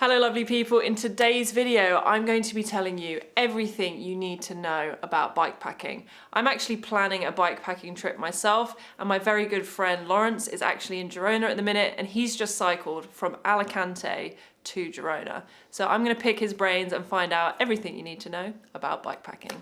Hello lovely people, in today's video I'm going to be telling you everything you need to know about bikepacking. I'm actually planning a bikepacking trip myself, and my very good friend Lawrence is actually in Girona at the minute, and he's just cycled from Alicante to Girona. So I'm going to pick his brains and find out everything you need to know about bikepacking.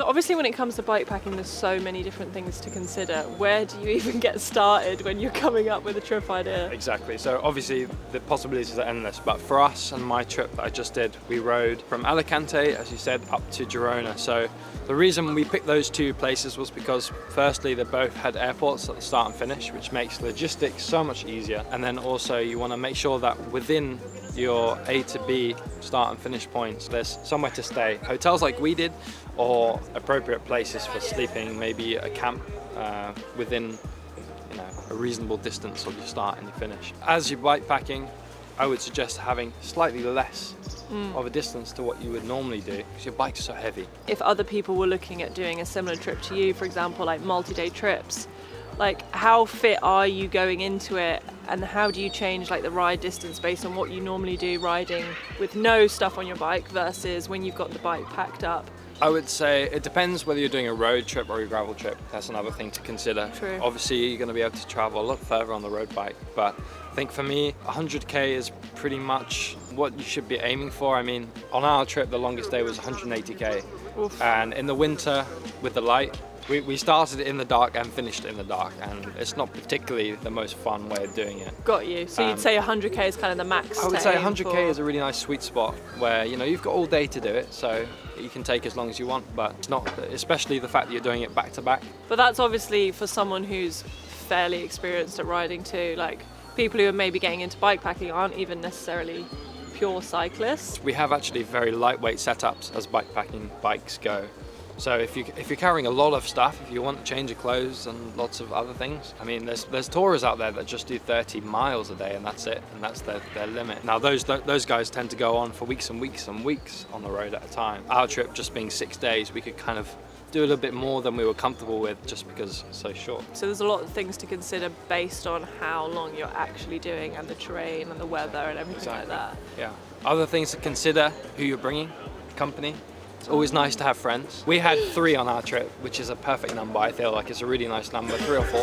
Obviously when it comes to bikepacking there's so many different things to consider. Where do you even get started when you're coming up with a trip idea? Exactly, so obviously the possibilities are endless, but for us and my trip that I just did, we rode from Alicante, as you said, up to Girona. So the reason we picked those two places was because firstly they both had airports at the start and finish, which makes logistics so much easier, and then also you want to make sure that within your A to B start and finish points there's somewhere to stay. Hotels like we did, or appropriate places for sleeping, maybe a camp within a reasonable distance of your start and your finish. As you're bikepacking, I would suggest having slightly less of a distance to what you would normally do, because your bike's so heavy. If other people were looking at doing a similar trip to you, for example like multi-day trips, like how fit are you going into it, and how do you change like the ride distance based on what you normally do riding with no stuff on your bike versus when you've got the bike packed up? I would say it depends whether you're doing a road trip or a gravel trip. That's another thing to consider. True. Obviously you're going to be able to travel a lot further on the road bike, but I think for me 100k is pretty much what you should be aiming for. I mean, on our trip the longest day was 180k. Oof. And in the winter with the light, we started in the dark and finished in the dark, and it's not particularly the most fun way of doing it. Got you. So you'd say 100k is kind of the max? I would say 100k is a really nice sweet spot where you've got all day to do it, so you can take as long as you want, but it's not, especially the fact that you're doing it back to back. But that's obviously for someone who's fairly experienced at riding too. Like people who are maybe getting into bikepacking aren't even necessarily pure cyclists. We have actually very lightweight setups as bikepacking bikes go. So if you're carrying a lot of stuff, if you want to change your clothes and lots of other things, I mean, there's tourers out there that just do 30 miles a day and that's it, and that's their limit. Now those guys tend to go on for weeks and weeks and weeks on the road at a time. Our trip just being 6 days, we could kind of do a little bit more than we were comfortable with just because it's so short. So there's a lot of things to consider based on how long you're actually doing and the terrain and the weather and everything like that. Yeah. Other things to consider: who you're bringing, company. It's always nice to have friends. We had 3 on our trip, which is a perfect number. I feel like it's a really nice number, 3 or 4.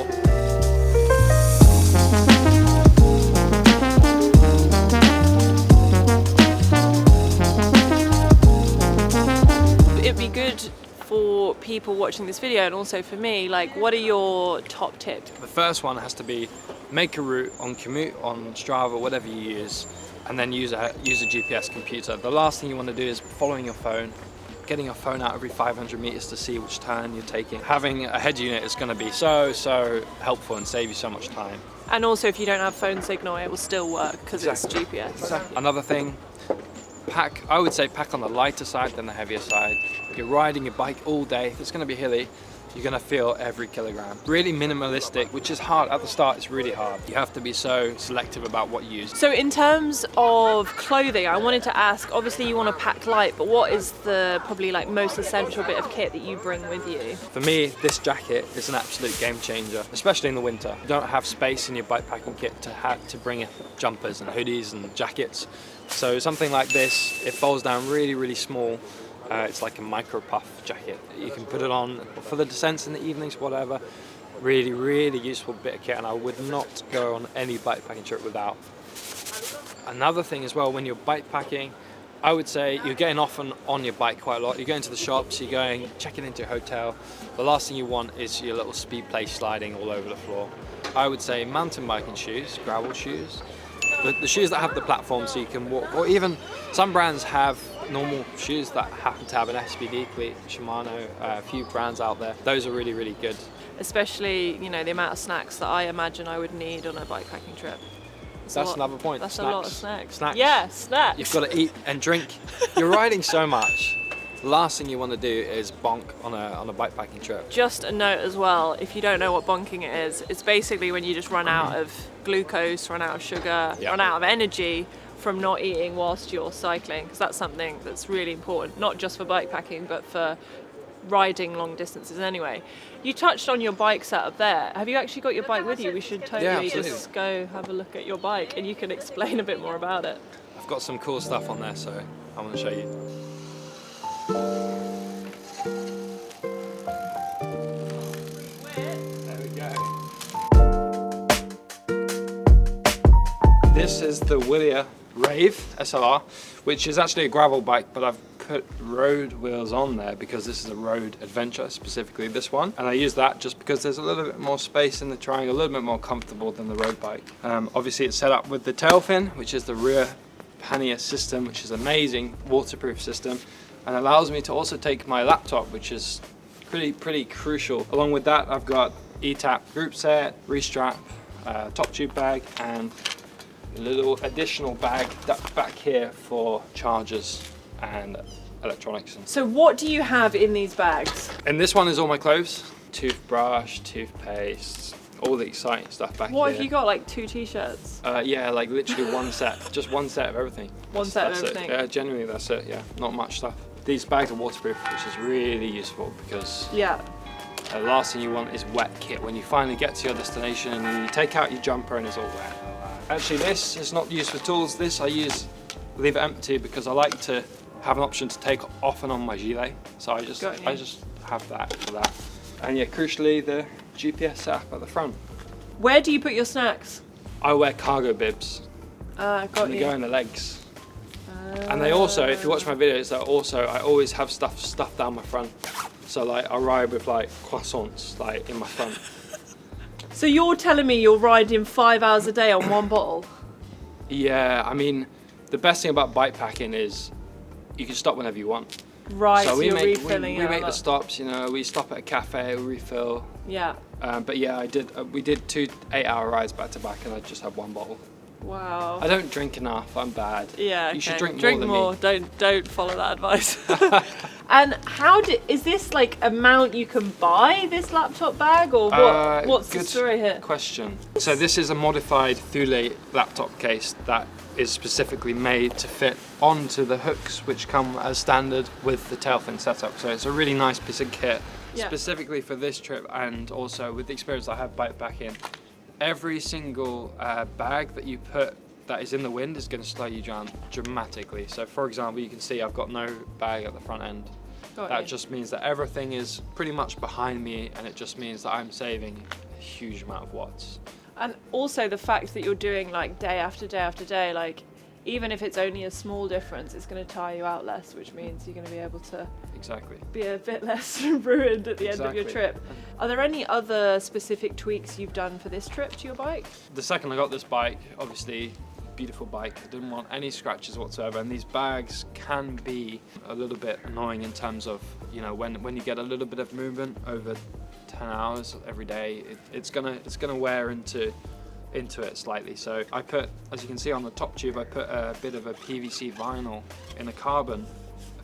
It'd be good for people watching this video, and also for me, like what are your top tips? The first one has to be make a route on Komoot, on Strava, whatever you use, and then use a GPS computer. The last thing you want to do is following your phone, getting your phone out every 500 meters to see which turn you're taking. Having a head unit is going to be so helpful and save you so much time. And also if you don't have phone signal, it will still work because it's GPS. Exactly. Another thing, I would say pack on the lighter side than the heavier side. If you're riding your bike all day, if it's going to be hilly, you're going to feel every kilogram. Really minimalistic, which is hard. At the start, it's really hard. You have to be so selective about what you use. So in terms of clothing, I wanted to ask, obviously you want to pack light, but what is the probably like most essential bit of kit that you bring with you? For me, this jacket is an absolute game changer, especially in the winter. You don't have space in your bikepacking kit to bring jumpers and hoodies and jackets. So something like this, it folds down really small. It's like a micro puff jacket. You can put it on for the descents in the evenings, whatever. Really useful bit of kit, and I would not go on any bikepacking trip without. Another thing as well, when you're bikepacking, I would say you're getting off and on your bike quite a lot. You're going to the shops, you're going, checking into your hotel. The last thing you want is your little speed play sliding all over the floor. I would say mountain biking shoes, gravel shoes. The shoes that have the platform so you can walk, or even some brands have normal shoes that happen to have an SBD cleat, Shimano, a few brands out there. Those are really good. Especially, the amount of snacks that I imagine I would need on a bikepacking trip. That's another point. That's snacks. a lot of snacks. Snacks. Yeah, snacks. You've got to eat and drink. You're riding so much. The last thing you want to do is bonk on a bikepacking trip. Just a note as well, if you don't know what bonking it is, it's basically when you just run out of glucose, run out of sugar, run out of energy from not eating whilst you're cycling, because that's something that's really important, not just for bikepacking, but for riding long distances anyway. You touched on your bike setup there. Have you actually got your bike with you? We should totally just go have a look at your bike and you can explain a bit more about it. I've got some cool stuff on there, so I want to show you. There we go. This is the Willia Rave SLR, which is actually a gravel bike, but I've put road wheels on there because this is a road adventure, specifically this one, and I use that just because there's a little bit more space in the triangle, a little bit more comfortable than the road bike. Obviously it's set up with the tail fin, which is the rear pannier system, which is amazing waterproof system, and allows me to also take my laptop, which is pretty crucial. Along with that, I've got ETAP group set, restrap, top tube bag, and a little additional bag back here for chargers and electronics. So what do you have in these bags? And this one is all my clothes, toothbrush, toothpaste, all the exciting stuff back here. What have you got, like 2 t-shirts? Yeah, like literally one set, just one set of everything. One set of that's everything? It. Yeah, genuinely that's it, yeah, not much stuff. These bags are waterproof, which is really useful because the last thing you want is wet kit when you finally get to your destination and you take out your jumper and it's all wet. Actually, this is not used for tools. This I leave it empty because I like to have an option to take off and on my gilet. So I just have that for that. And yeah, crucially, the GPS app at the front. Where do you put your snacks? I wear cargo bibs. Got and they go in the legs. And they also, if you watch my videos, I always have stuff stuffed down my front. So like I ride with like croissants like in my front. So you're telling me you're riding 5 hours a day on one bottle? Yeah, I mean, the best thing about bikepacking is you can stop whenever you want. Right, so you're refilling. We make the stops. You know, we stop at a cafe, we refill. Yeah. But yeah, we did 2 8-hour rides back to back, and I just had 1 bottle. Wow. I don't drink enough. I'm bad. Yeah. You should drink more than me. Don't follow that advice. And is this like a mount you can buy, this laptop bag, or what? What's the story here? Good question. So this is a modified Thule laptop case that is specifically made to fit onto the hooks, which come as standard with the tail fin setup. So it's a really nice piece of kit, specifically for this trip, and also with the experience I have bikepacking. Every single bag that you put that is in the wind is going to slow you down dramatically. So for example, you can see I've got no bag at the front end. That just means that everything is pretty much behind me, and it just means that I'm saving a huge amount of watts. And also the fact that you're doing like day after day after day, like even if it's only a small difference, it's going to tire you out less, which means you're going to be able to be a bit less ruined at the end of your trip. Are there any other specific tweaks you've done for this trip to your bike? The second I got this bike, obviously beautiful bike, I didn't want any scratches whatsoever, and these bags can be a little bit annoying in terms of, you know, when you get a little bit of movement over 10 hours every day, it's gonna wear into it slightly. So I put, as you can see on the top tube, I put a bit of a PVC vinyl in a carbon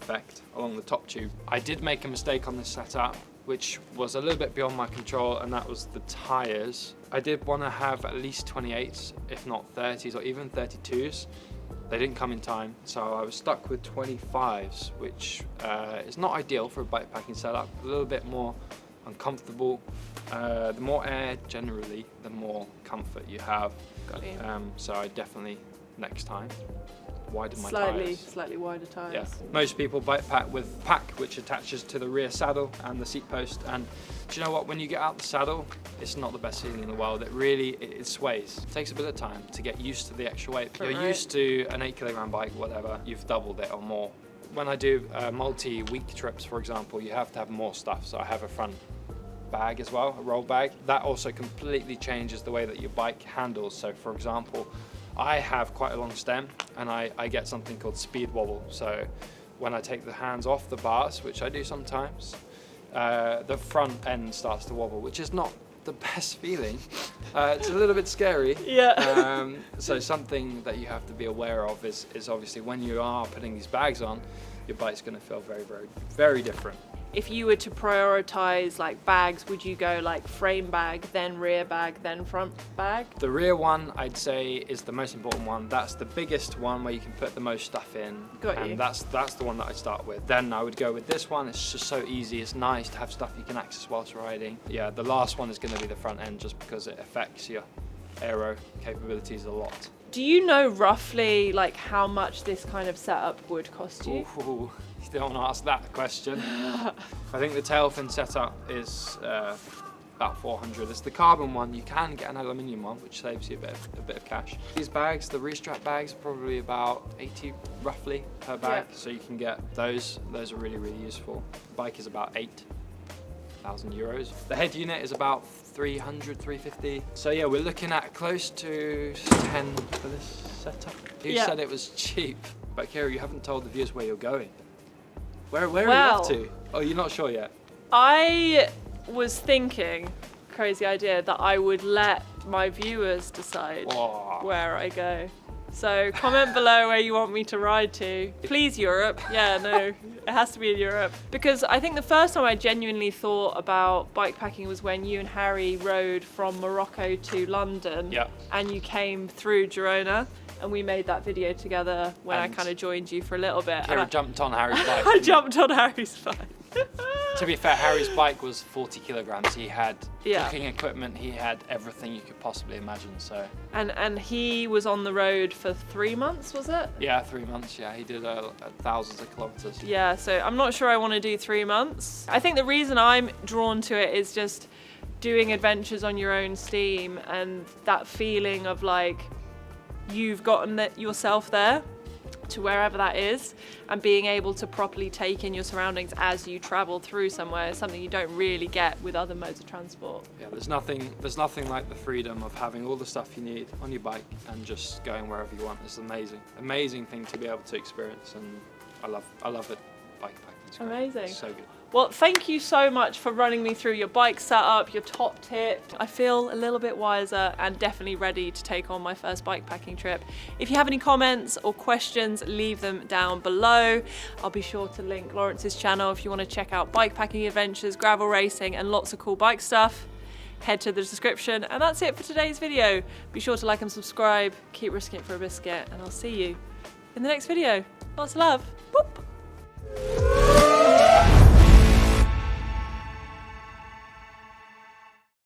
effect along the top tube. I did make a mistake on this setup, which was a little bit beyond my control, and that was the tires. I did want to have at least 28s, if not 30s or even 32s. They didn't come in time, so I was stuck with 25s, which is not ideal for a bikepacking setup. A little bit more uncomfortable. The more air generally, the more comfort you have. So I definitely, next time, widen my tires. Slightly wider tires. Yeah. Most people bikepack with pack, which attaches to the rear saddle and the seat post. And do you know what? When you get out the saddle, it's not the best feeling in the world. It sways. It takes a bit of time to get used to the extra weight. You're used to an 8 kg bike, whatever. You've doubled it or more. When I do multi-week trips, for example, you have to have more stuff. So I have a front bag as well, a roll bag. That also completely changes the way that your bike handles. So for example, I have quite a long stem, and I get something called speed wobble. So when I take the hands off the bars, which I do sometimes, the front end starts to wobble, which is not the best feeling. It's a little bit scary. Yeah. So something that you have to be aware of is obviously when you are putting these bags on, your bike's going to feel very, very, very different. If you were to prioritize like bags, would you go like frame bag, then rear bag, then front bag? The rear one, I'd say, is the most important one. That's the biggest one where you can put the most stuff in. Got and you. that's the one that I start with. Then I would go with this one. It's just so easy. It's nice to have stuff you can access whilst riding. Yeah, the last one is going to be the front end just because it affects your aero capabilities a lot. Do you know roughly like how much this kind of setup would cost you? Ooh, you don't ask that question. I think the tail fin setup is about 400. It's the carbon one. You can get an aluminium one, which saves you a bit of cash. These bags, the restrap bags, are probably about 80 roughly per bag. Yeah. So you can get those. Those are really, really useful. The bike is about 8,000 euros. The head unit is about 300, 350. So yeah, we're looking at close to 10 for this setup. You said it was cheap, but Keira, you haven't told the viewers where you're going. Where are you off to? Oh, you're not sure yet? I was thinking, crazy idea, that I would let my viewers decide where I go. So comment below where you want me to ride to. Please, Europe. Yeah, no, it has to be in Europe. Because I think the first time I genuinely thought about bikepacking was when you and Harry rode from Morocco to London. Yeah. And you came through Girona. And we made that video together when I kind of joined you for a little bit. Keira jumped on Harry's bike. I jumped on Harry's bike. To be fair, Harry's bike was 40 kilograms. He had Yeah. cooking equipment. He had everything you could possibly imagine. So And he was on the road for 3 months, was it? yeah, 3 months. Yeah, he did thousands of kilometers. Yeah, so I'm not sure I want to do 3 months. I think the reason I'm drawn to it is just doing adventures on your own steam and that feeling of like you've gotten yourself there to wherever that is, and being able to properly take in your surroundings as you travel through somewhere is something you don't really get with other modes of transport. Yeah, there's nothing like the freedom of having all the stuff you need on your bike and just going wherever you want. It's amazing thing to be able to experience, and I love it. Bikepacking. It's great. Amazing. It's so good. Well, thank you so much for running me through your bike setup, your top tips. I feel a little bit wiser and definitely ready to take on my first bikepacking trip. If you have any comments or questions, leave them down below. I'll be sure to link Lawrence's channel if you want to check out bikepacking adventures, gravel racing, and lots of cool bike stuff. Head to the description, and that's it for today's video. Be sure to like and subscribe, keep risking it for a biscuit, and I'll see you in the next video. Lots of love. Boop.